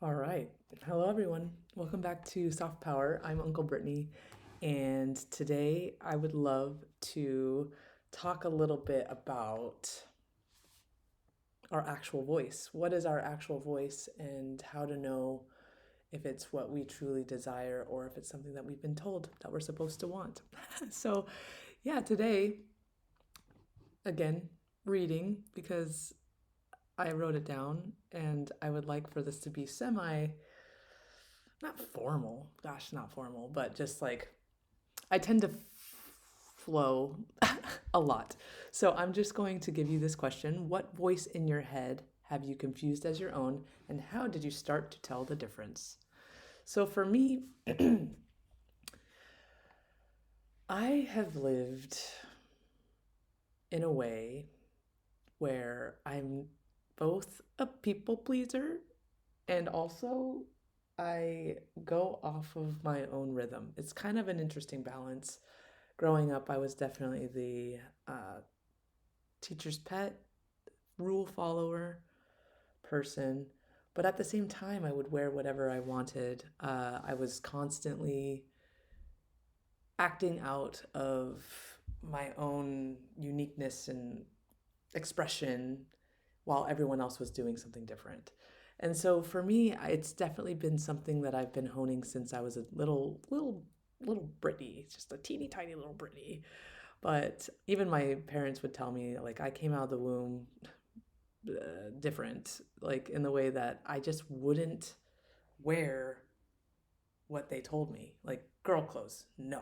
All right. Hello, everyone. Welcome back to Soft Power. I'm Uncle Brittany, and today I would love to talk a little bit about our actual voice. What is our actual voice, and how to know if it's what we truly desire or if it's something that we've been told that we're supposed to want. So, yeah, today, again, reading because I wrote it down, and I would like for this to be not formal, gosh, not formal, but just like I tend to flow a lot. So I'm just going to give you this question. What voice in your head have you confused as your own, and how did you start to tell the difference? So for me, I have lived in a way where I'm both a people pleaser and also I go off of my own rhythm. It's kind of an interesting balance. Growing up, I was definitely the teacher's pet, rule follower person, but at the same time, I would wear whatever I wanted. I was constantly acting out of my own uniqueness and expression while everyone else was doing something different. And so for me, it's definitely been something that I've been honing since I was a little Brittany, just a teeny tiny little Brittany. But even my parents would tell me, like, I came out of the womb different, like, in the way that I just wouldn't wear what they told me, like girl clothes, no.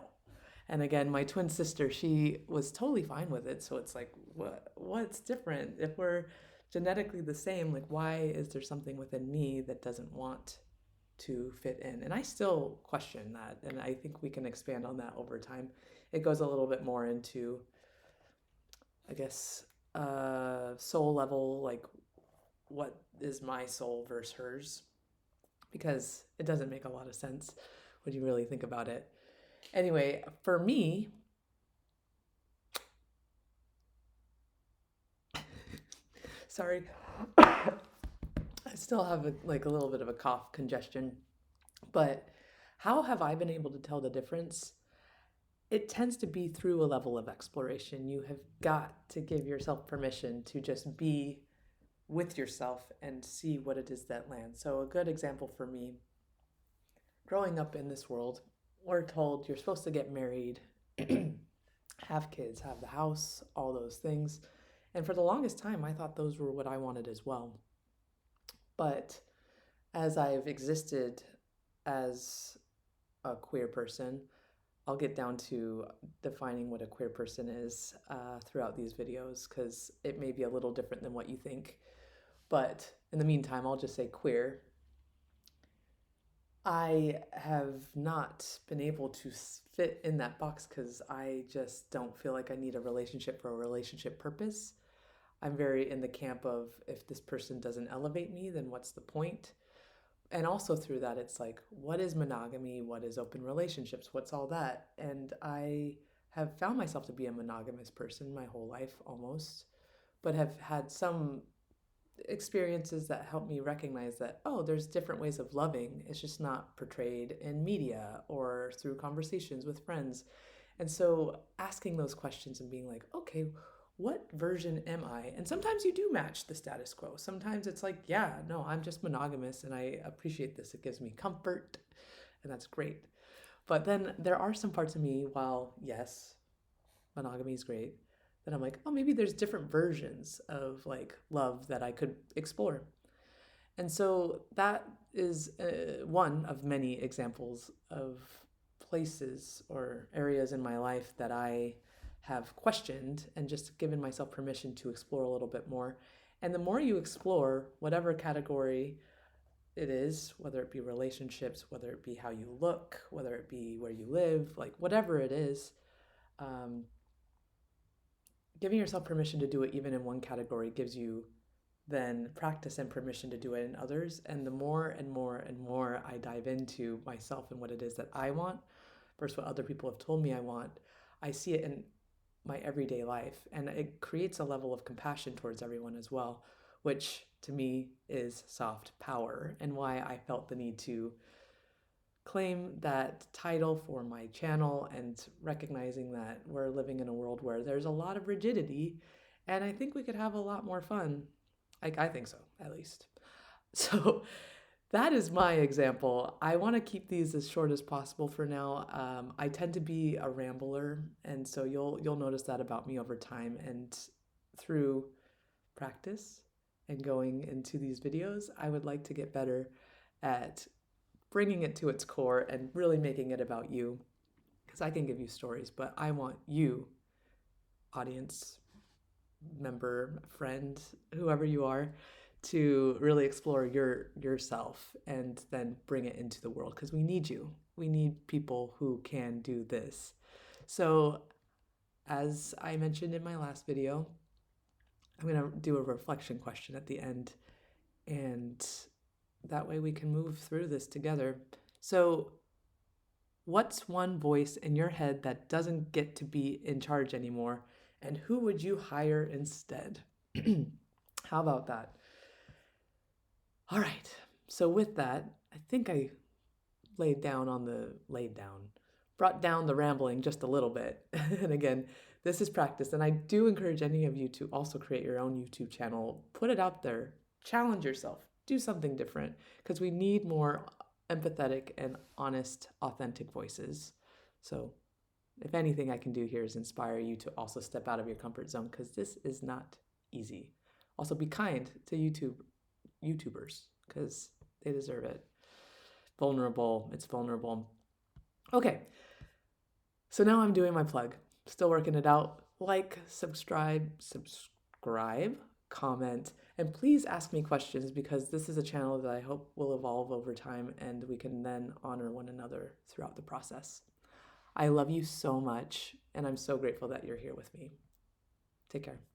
And again, my twin sister, she was totally fine with it. So it's like, what's different? If we're genetically the same, like, why is there something within me that doesn't want to fit in? And I still question that. And I think we can expand on that over time. It goes a little bit more into, I guess, soul level, like, what is my soul versus hers? Because it doesn't make a lot of sense when you really think about it. Anyway, for me, sorry, I still have like a little bit of a cough congestion, but how have I been able to tell the difference? It tends to be through a level of exploration. You have got to give yourself permission to just be with yourself and see what it is that lands. So, a good example for me, growing up in this world, we're told you're supposed to get married, have kids, have the house, all those things. And for the longest time, I thought those were what I wanted as well. But as I've existed as a queer person, I'll get down to defining what a queer person is throughout these videos because it may be a little different than what you think. But in the meantime, I'll just say queer. I have not been able to fit in that box because I just don't feel like I need a relationship for a relationship purpose. I'm very in the camp of if this person doesn't elevate me, then what's the point? And also through that, it's like, what is monogamy? What is open relationships? What's all that? And I have found myself to be a monogamous person my whole life almost, but have had some experiences that help me recognize that, oh, there's different ways of loving. It's just not portrayed in media or through conversations with friends. And so asking those questions and being like, okay, what version am I? And sometimes you do match the status quo. Sometimes it's like, yeah, no, I'm just monogamous and I appreciate this. It gives me comfort and that's great. But then there are some parts of me, while yes, monogamy is great, that I'm like, oh, maybe there's different versions of like love that I could explore. And so that is one of many examples of places or areas in my life that I have questioned and just given myself permission to explore a little bit more. And the more you explore, whatever category it is, whether it be relationships, whether it be how you look, whether it be where you live, like whatever it is, um, giving yourself permission to do it even in one category gives you then practice and permission to do it in others. And the more and more and more I dive into myself and what it is that I want versus what other people have told me I want, I see it in my everyday life. And it creates a level of compassion towards everyone as well, which to me is soft power, and why I felt the need to claim that title for my channel, and recognizing that we're living in a world where there's a lot of rigidity, and I think we could have a lot more fun. Like, I think so, at least. So that is my example. I want to keep these as short as possible for now. I tend to be a rambler, and so you'll notice that about me over time. And through practice and going into these videos, I would like to get better at bringing it to its core and really making it about you. Because I can give you stories, but I want you, audience member, friend, whoever you are, to really explore yourself and then bring it into the world, because we need you. We need people who can do this. So, as I mentioned in my last video, I'm going to do a reflection question at the end, and that way we can move through this together. So, what's one voice in your head that doesn't get to be in charge anymore, and who would you hire instead? How about that? All right. So with that, I think I brought down the rambling just a little bit. And again, this is practice. And I do encourage any of you to also create your own YouTube channel. Put it out there. Challenge yourself. Do something different, because we need more empathetic and honest, authentic voices. So if anything I can do here is inspire you to also step out of your comfort zone, because this is not easy. Also, be kind to YouTubers, because they deserve it. It's vulnerable. Okay, so now I'm doing my plug. Still working it out. Like, subscribe, comment, and please ask me questions, because this is a channel that I hope will evolve over time, and we can then honor one another throughout the process. I love you so much, and I'm so grateful that you're here with me. Take care.